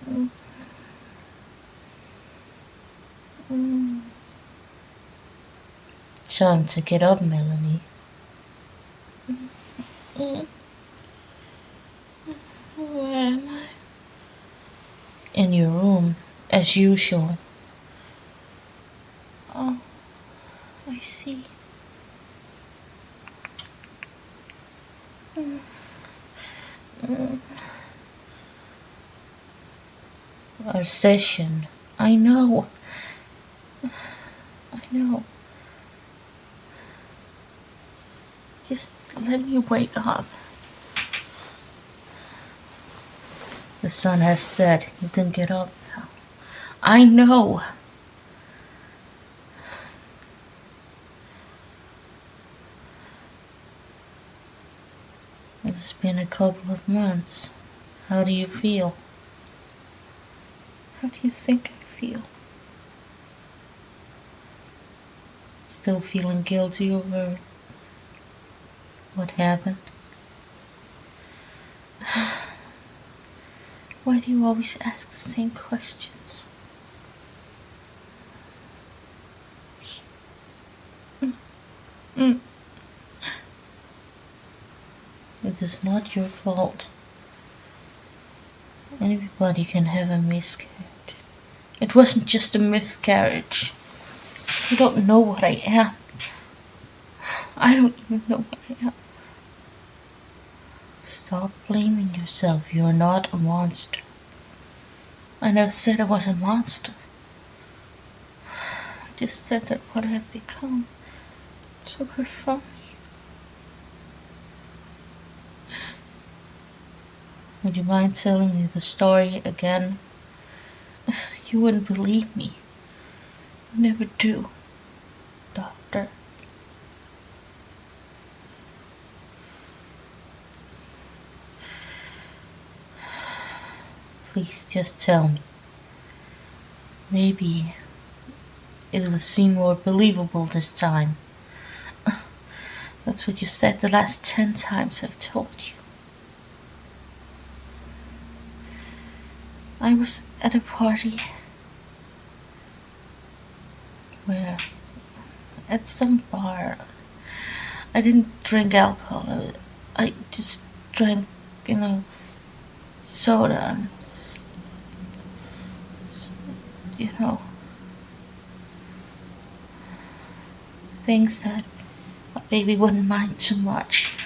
Mm. Mm. Time to get up, Melanie. Mm. Where am I? In your room, as usual. Oh, I see. Mm. Mm. Our session. I know. I know. Just let me wake up. The sun has set. You can get up now. I know. It's been a couple of months. How do you feel? How do you think I feel? Still feeling guilty over what happened? Why do you always ask the same questions? Mm. It is not your fault. Everybody can have a miscarriage. It wasn't just a miscarriage. You don't know what I am. I don't even know what I am. Stop blaming yourself. You're not a monster. I never said I was a monster. I just said that what I have become took her from me. Would you mind telling me the story again? You wouldn't believe me. You never do, Doctor. Please just tell me. Maybe it'll seem more believable this time. That's what you said the last 10 times I've told you. I was at a party where, at some bar, I didn't drink alcohol. I just drank, soda and, things that a baby wouldn't mind too much.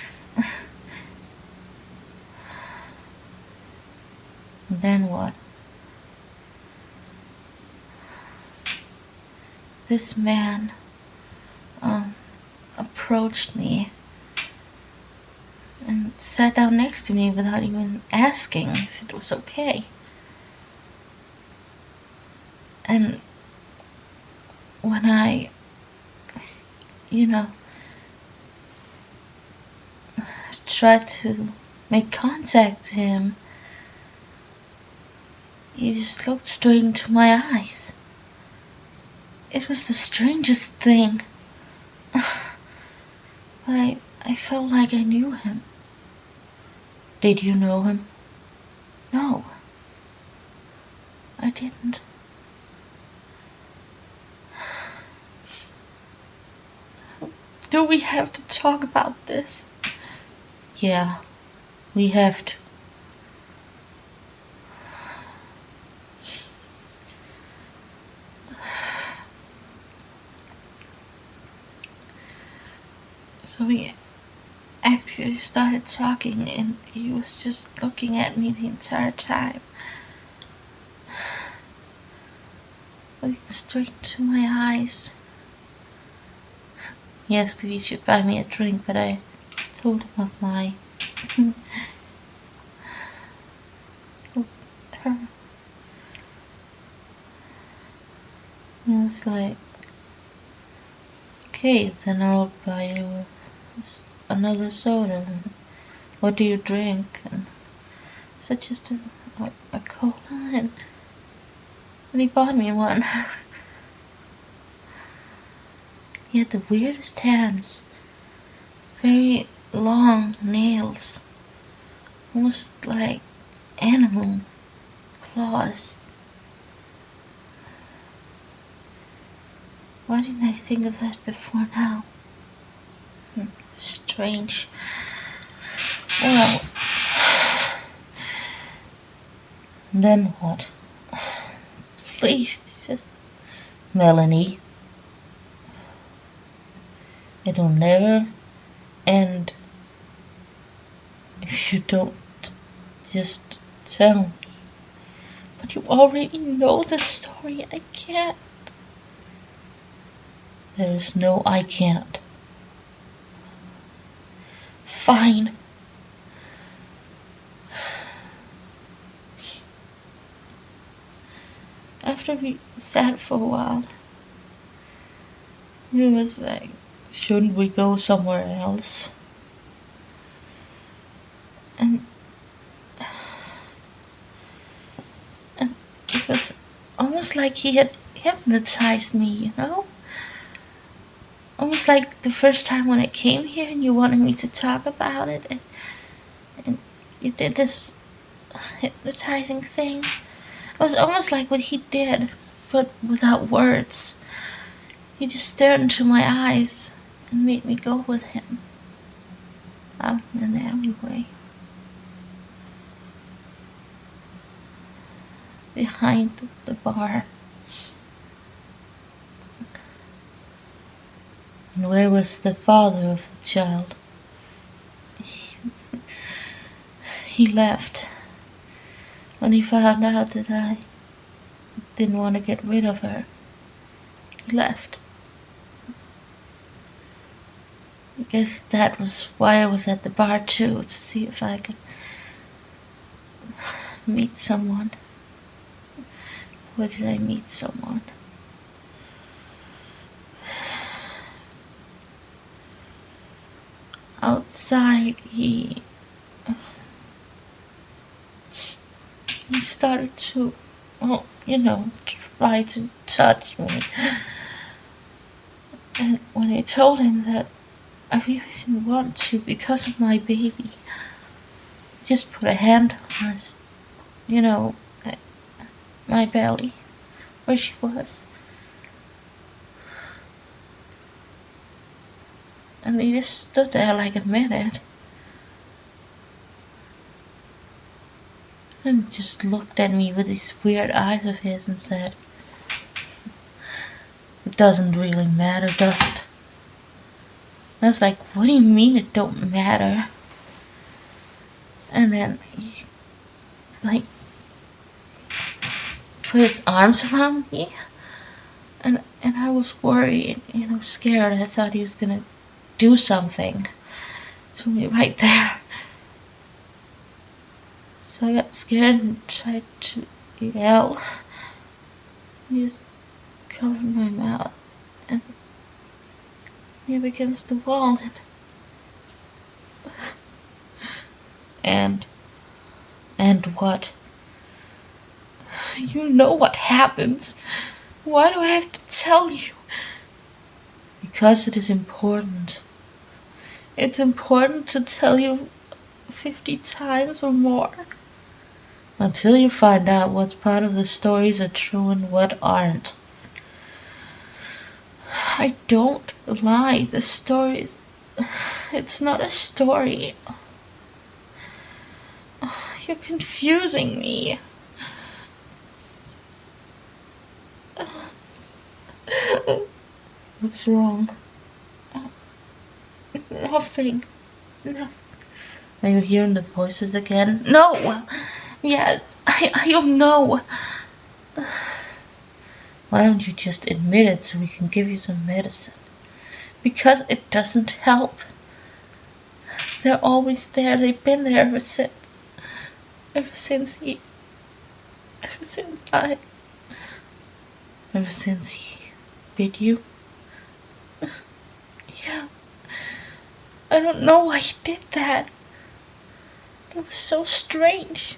And then what? This man approached me and sat down next to me without even asking if it was okay. And when I, tried to make contact with him, he just looked straight into my eyes. It was the strangest thing. But I felt like I knew him. Did you know him? No, I didn't. Do we have to talk about this? Yeah, we have to. So we actually started talking, and he was just looking at me the entire time. Looking straight into my eyes. He asked if he should buy me a drink, but I told him of my her. He was like, okay, then I'll buy you another soda. What do you drink? And I said, just a cola, and he bought me one. He had the weirdest hands. Very long nails. Almost like animal claws. Why didn't I think of that before now? Strange. Well, then what? Please, just Melanie. It'll never end if you don't just tell me. But you already know the story. I can't. There is no I can't. Fine. After we sat for a while, he was like, shouldn't we go somewhere else? And it was almost like he had hypnotized me, you know? Almost like the first time when I came here and you wanted me to talk about it, and you did this hypnotizing thing. It was almost like what he did, but without words. He just stared into my eyes and made me go with him out in an alleyway. Behind the bar. And where was the father of the child? He left when he found out that I didn't want to get rid of her. He left. I guess that was why I was at the bar too, to see if I could meet someone. Where did I meet someone? Outside, he started to, try to touch me. And when I told him that I really didn't want to because of my baby, just put a hand on his, my belly, where she was. And he just stood there like a minute. And just looked at me with these weird eyes of his and said, "It doesn't really matter, does it?" And I was like, "What do you mean it don't matter?" And then he, put his arms around me. And I was worried, scared. I thought he was gonna do something to me right there. So I got scared and tried to yell. He just covered my mouth and me up against the wall. And what? You know what happens. Why do I have to tell you? Because it is important. It's important to tell you 50 times or more. Until you find out what part of the stories are true and what aren't. I don't lie. The stories... It's not a story. You're confusing me. What's wrong? Nothing. Are you hearing the voices again? No! Yes, I don't know. Why don't you just admit it so we can give you some medicine? Because it doesn't help. They're always there. They've been there ever since. Ever since he bit you? Yeah. I don't know why he did that. It was so strange.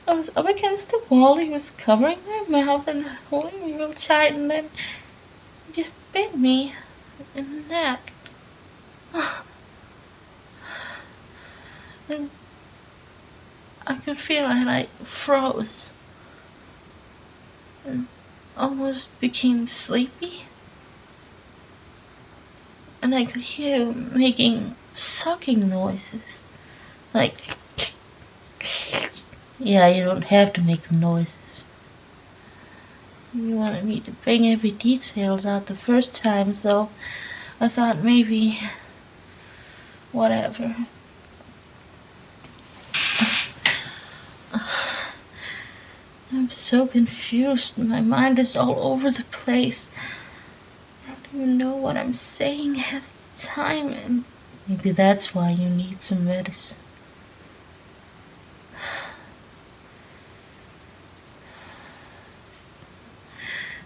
I was up against the wall, he was covering my mouth and holding me real tight, and then he just bit me in the neck. And I could feel I like froze and almost became sleepy. And I could hear him making sucking noises. Like, yeah, you don't have to make the noises. You wanted me to bring every details out the first time, so I thought maybe, whatever. I'm so confused. My mind is all over the place. I don't even know what I'm saying half the time, and maybe that's why you need some medicine.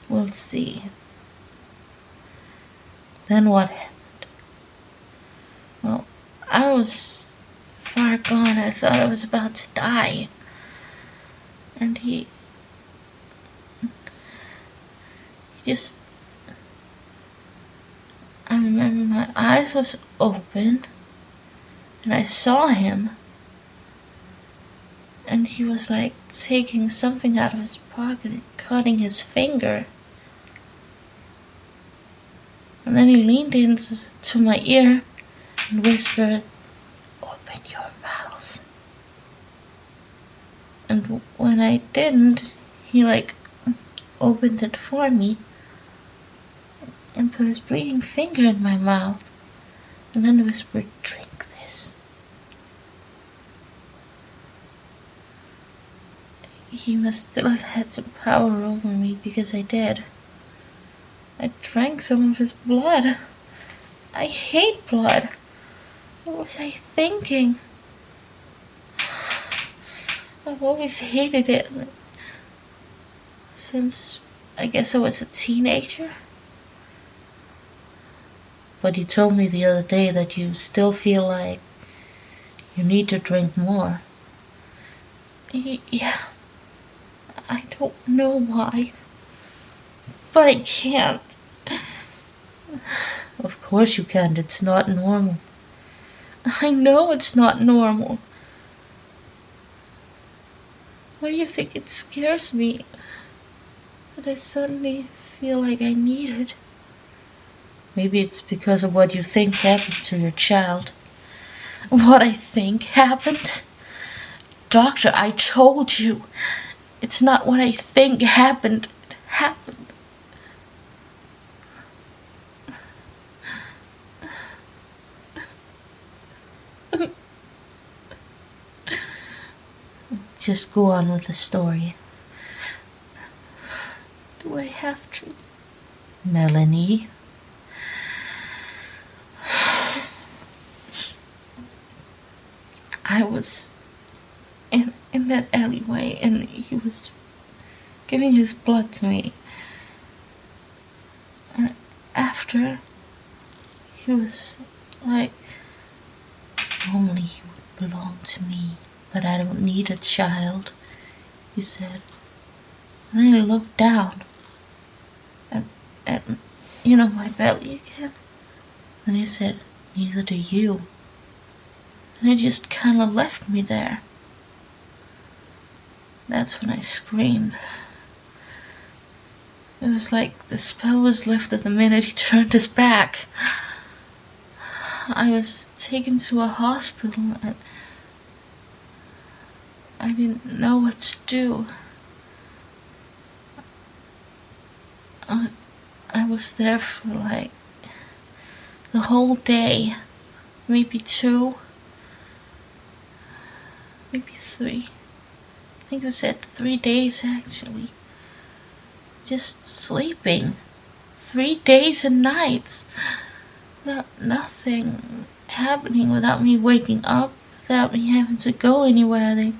We'll see. Then what happened? Well, I was far gone. I thought I was about to die. And he just... I remember my eyes was open. And I saw him. And he was like taking something out of his pocket and cutting his finger. And then he leaned into my ear and whispered, "Open your mouth." And when I didn't, he like opened it for me and put his bleeding finger in my mouth. And then whispered, "Drink this." He must still have had some power over me because I did. I drank some of his blood. I hate blood. What was I thinking? I've always hated it since I guess I was a teenager. But you told me the other day that you still feel like you need to drink more. Yeah, I don't know why, but I can't. Of course you can't, it's not normal. I know it's not normal. Why do you think it scares me that I suddenly feel like I need it? Maybe it's because of what you think happened to your child. What I think happened? Doctor, I told you. It's not what I think happened. It happened. Just go on with the story. Do I have to? Melanie? I was in that alleyway and he was giving his blood to me. And after, he was like, "Only you would belong to me, but I don't need a child," he said. And then he looked down at my belly again. And he said, "Neither do you." And he just kind of left me there. That's when I screamed. It was like the spell was lifted the minute he turned his back. I was taken to a hospital and I didn't know what to do. I was there for like the whole day, maybe 2, maybe 3. I think they said 3 days actually. Just sleeping 3 days and nights without nothing happening, without me waking up, without me having to go anywhere. They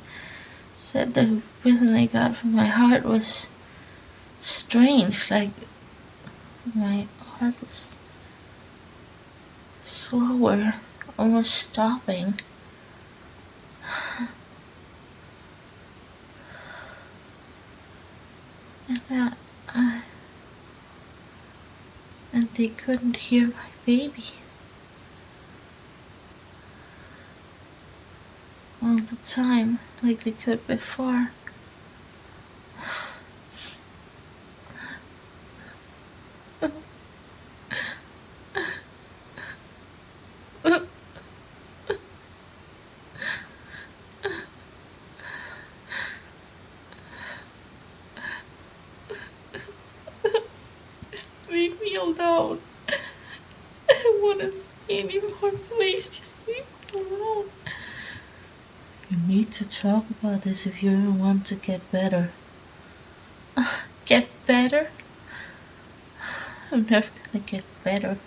said the rhythm they got from my heart was strange, like my heart was slower, almost stopping. And they couldn't hear my baby. Oh the time like they could before. Leave me alone. I don't want to see anymore. Please, just leave me alone. You need to talk about this if you want to get better. Get better? I'm never gonna get better.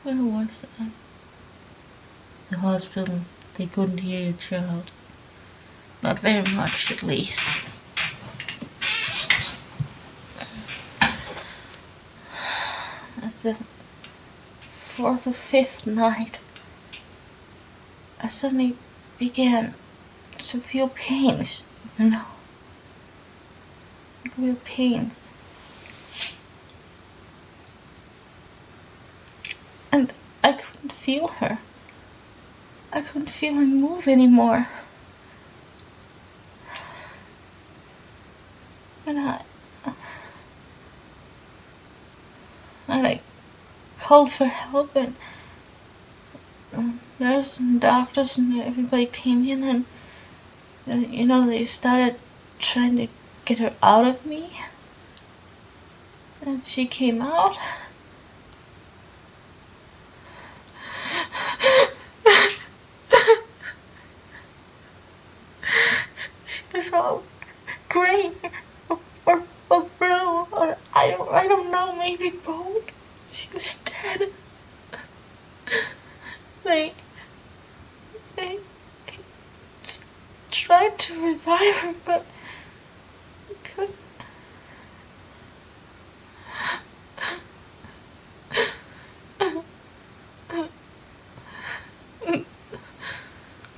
Where was I? The hospital. They couldn't hear your child. Not very much, at least. At the fourth or fifth night, I suddenly began to feel pains, real pains. And I couldn't feel her. I couldn't feel her move anymore. And I called for help, and nurses and doctors and everybody came in, and they started trying to get her out of me. And she came out. She was all gray or blue, or I don't know, maybe both. She was dead. They tried to revive her, but couldn't.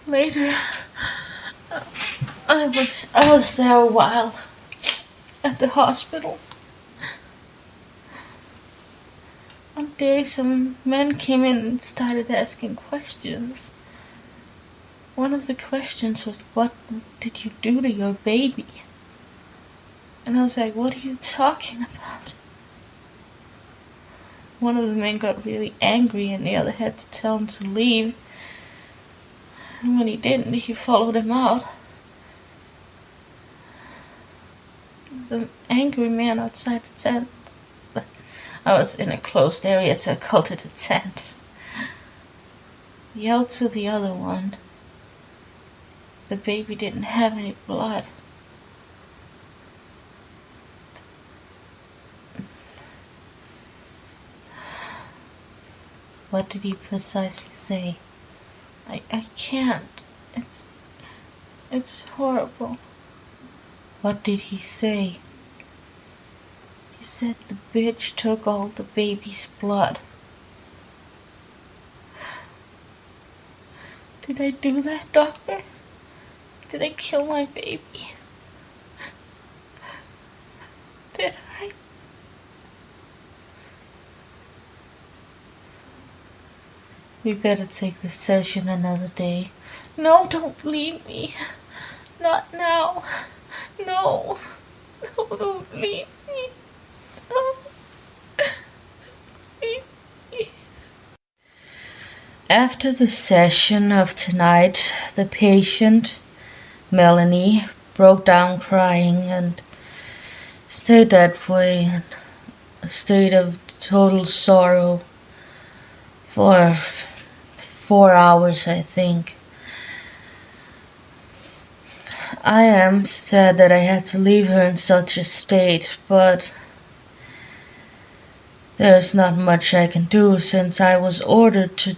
Later, I was there a while at the hospital. One day some men came in and started asking questions. One of the questions was, "What did you do to your baby?" And I was like, "What are you talking about?" One of the men got really angry, and the other had to tell him to leave. And when he didn't, he followed him out. The angry man outside the tent, I was in a closed area, so I called it a tent, yelled to the other one. The baby didn't have any blood. What did he precisely say? I can't. It's horrible. What did he say? He said the bitch took all the baby's blood. Did I do that, doctor? Did I kill my baby? Did I? We better take this session another day. No, don't leave me. Not now. No. No, don't leave me. No. Don't leave me. After the session of tonight, the patient, Melanie, broke down crying and stayed that way in a state of total sorrow for 4 hours, I think. I am sad that I had to leave her in such a state, but there's not much I can do since I was ordered to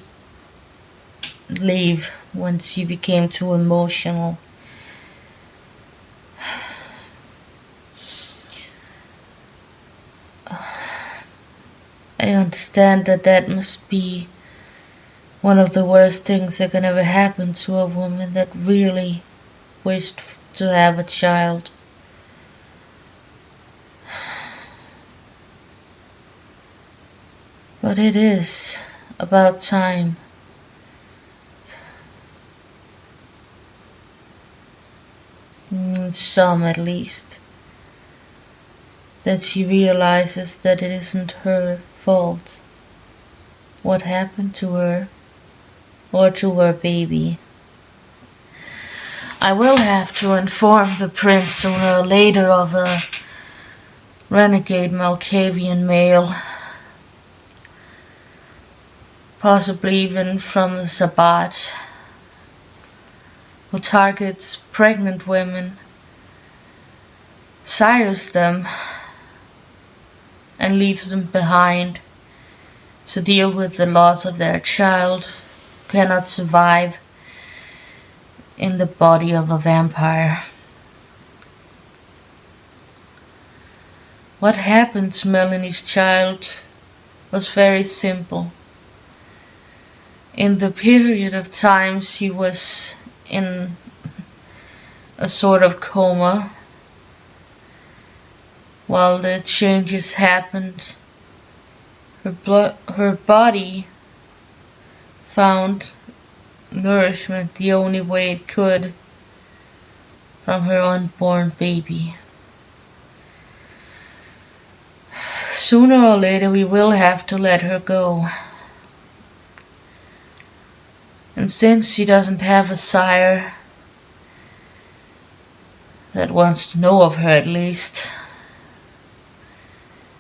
leave when she became too emotional. I understand that must be one of the worst things that can ever happen to a woman that really wished to have a child. But it is about time. Some at least. That she realizes that it isn't her fault what happened to her or to her baby. I will have to inform the prince sooner or later of a renegade malkavian male, possibly even from the Sabbat, who targets pregnant women, sires them, and leaves them behind to deal with the loss of their child who cannot survive in the body of a vampire. What happened to Melanie's child was very simple. In the period of time she was in a sort of coma, while the changes happened, her body found nourishment the only way it could from her unborn baby. Sooner or later we will have to let her go. And since she doesn't have a sire that wants to know of her at least,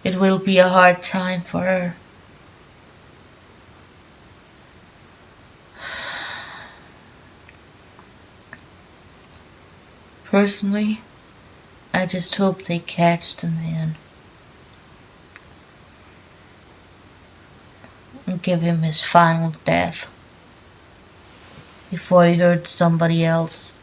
it will be a hard time for her. Personally, I just hope they catch the man and give him his final death before he hurts somebody else.